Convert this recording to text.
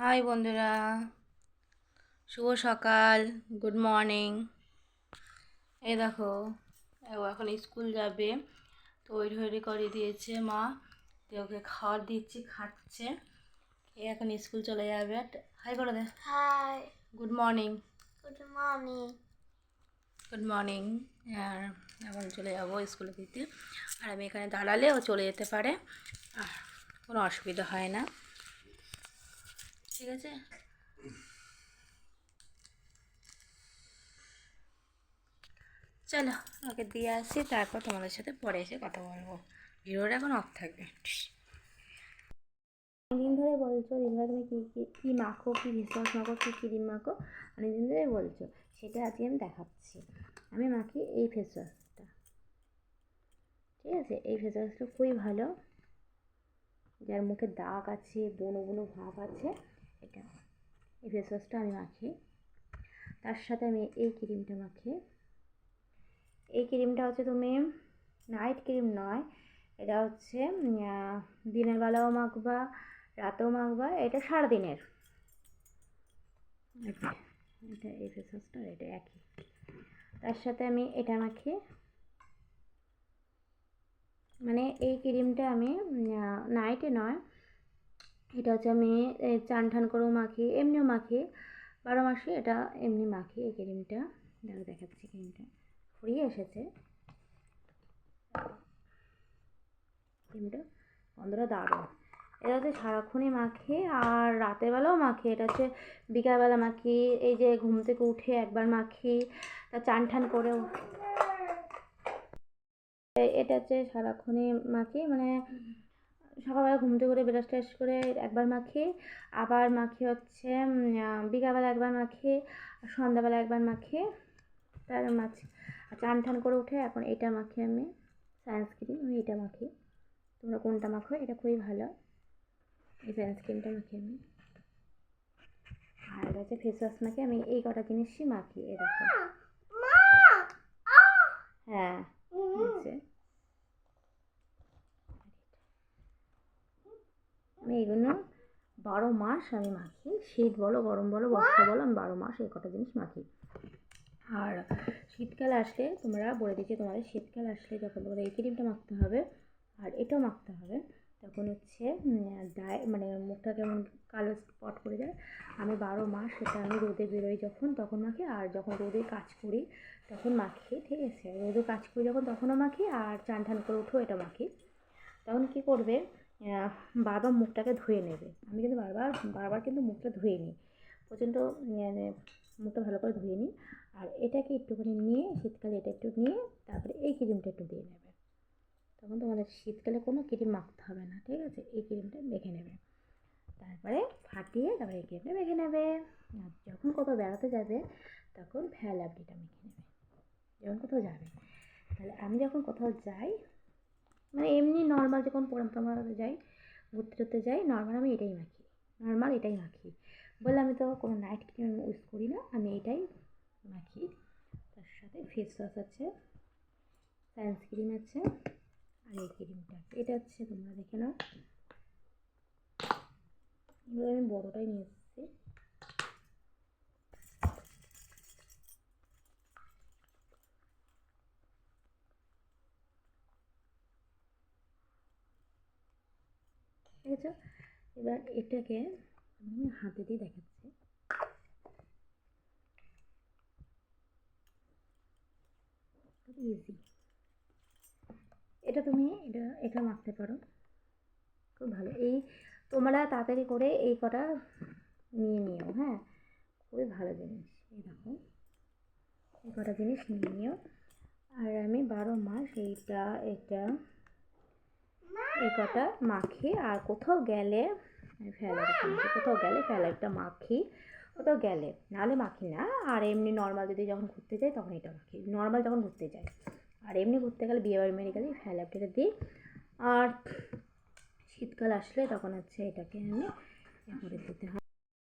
High বন্ধুরা, শুভ সকাল, good morning. এই দেখো, ও এখন স্কুল যাবে, তো তৈরি করে দিয়েছে মা। তো ওকে খাবার দিচ্ছি, খাচ্ছে। এ এখন স্কুল চলে যাবে। হাই করে দে। Hi, good morning. Good morning. Good morning. আর এখন চলে যাবো স্কুলে দিতে। আর আমি এখানে দাঁড়ালে ও চলে যেতে পারে, আর কোনো অসুবিধা হয় না, ঠিক আছে। চলো ওকে দিয়ে আসি, তারপর তোমাদের সাথে পরে এসে কথা বলবো। ভিডিওটা এখন অফ থাকবে। অনেকদিন ধরে বলছো দিদিভাই তুমি কী মাখো, কী ফেসওয়াশ মাখো, কী ক্রিম মাখো, অনেকদিন ধরে বলছো। সেটা আজকে আমি দেখাচ্ছি। আমি মাখি এই ফেসওয়াশটা, ঠিক আছে। এই ফেসওয়াশটা খুবই ভালো, যার মুখে দাগ আছে, বুনো বুনো ভাব আছে, এটা এই ফেসওয়াশটা আমি মাখি। তার সাথে আমি এই ক্রিমটা মাখি। এই ক্রিমটা হচ্ছে তুমি নাইট ক্রিম নয়, এটা হচ্ছে দিনের বেলাও মাখবা, রাতেও মাখবা, এটা সারাদিনের। এটা এটা এই ফেসওয়াশটা এটা একই। তার সাথে আমি এটা মাখি, মানে এই ক্রিমটা আমি নাইটে নয়, এটা হচ্ছে আমি চান ঠান করেও মাখি, এমনিও মাখি, 12 মাসে এটা এমনি মাখি। এই ক্রিমটা দেখাচ্ছি, ক্রিমটা ফুরিয়ে এসেছে। ক্রিমটা গন্ধটা দারুণ। এটা হচ্ছে সারাক্ষণই মাখি, আর রাতের বেলাও মাখি। এটা হচ্ছে বিকালবেলা মাখি, এই যে ঘুম থেকে উঠে একবার মাখি, তা চান ঠান করেও। এটা হচ্ছে সারাক্ষণই মাখি, মানে সকালবেলা ঘুম থেকে উঠে ব্রাশ ট্রাশ করে একবার মাখি, আবার মাখি হচ্ছে বিকালবেলা একবার মাখি, সন্ধ্যাবেলা একবার মাখি, তার মাঝে চান ঠান করে উঠে এখন এটা মাখি আমি, সানস্ক্রিন। আমি এটা মাখি, তোমরা কোনটা মাখো? এটা খুবই ভালো, এই সানস্ক্রিনটা মাখি আমি। আর হচ্ছে ফেস ওয়াশ মাখি আমি, এই কটা জিনিসই মাখি। এই দেখো, হ্যাঁ আমি এইগুলো 12 মাস আমি মাখি, শীত বলো গরম বলো বর্ষা বলো, আমি 12 মাস এই কটা জিনিস মাখি। আর শীতকাল আসলে তোমরা বলে দিচ্ছি, তোমাদের শীতকাল আসলে যখন তোমাদের এই ক্রিমটা মাখতে হবে আর এটাও মাখতে হবে, তখন হচ্ছে মানে মুখটা কেমন কালো স্পট করে যায়। আমি 12 মাস সেটা আমি রোদে বেরোই যখন, তখন মাখি, আর যখন রোদে কাজ করি তখন মাখি, ঠিক আছে। রোদে কাজ করি যখন তখনও মাখি, আর চান ঠান করে উঠেও এটা মাখি। তখন কী করবে, বারবার মুখটাকে ধুয়ে নেবে। আমি কিন্তু বারবার কিন্তু মুখটা ধুয়ে নিই, প্রচণ্ড মানে মুখটা ভালো করে ধুয়ে নিই। আর এটাকে একটুখানি নিয়ে, শীতকালে এটা একটু নিয়ে তারপরে এই ক্রিমটা একটু দিয়ে নেবে। তখন তোমাদের শীতকালে কোনো ক্রিম মাখতে হবে না, ঠিক আছে। এই ক্রিমটা মেখে নেবে, তারপরে ফাটিয়ে তারপরে এই ক্রিমটা মেখে নেবে। আর যখন কোথাও বেড়াতে যাবে তখন ফ্যালাভলিটা মেখে নেবে, যখন কোথাও যাবে। তাহলে আমি যখন কোথাও যাই, মানে এমনি নর্মাল যখন পড়াতে যাই, ঘুরতে টুরতে যাই, নর্মাল আমি এটাই মাখি, নর্মাল এটাই মাখি বলে আমি তো কোনো নাইট ক্রিম ইউজ করি না, আমি এটাই মাখি। তার সাথে ফেস ওয়াশ আছে, সানস্ক্রিন আছে, আর এই ক্রিমটা এটা হচ্ছে, তোমরা দেখে নাও। এবার আমি বড়োটাই নিয়ে এসেছি। ঠিক আছে, এবার এটাকে আমি হাতে দিয়ে দেখাচ্ছি। ইজি, এটা তুমি এটা মাখতে পারো, খুব ভালো। এই তোমরা তাড়াতাড়ি করে এই কটা নিয়ে নিও, হ্যাঁ, খুবই ভালো জিনিস। এই দেখো, এই কটা জিনিস নিয়ে নিও। আর আমি 12 মাস এটা এই কটা মাখি। আর কোথাও গেলে ফ্যালাইটটা মাখি, কোথাও গেলে, নাহলে মাখি না। আর এমনি নর্মাল যদি যখন ঘুরতে যাই তখন এটা মাখি, নর্মাল যখন ঘুরতে যাই। আর এমনি ঘুরতে গেলে বিয়েবাড়ি মেরে গেলে ফ্যালাইটটা দিই। আর শীতকাল আসলে তখন হচ্ছে এটাকে আমি করে দিতে হয়।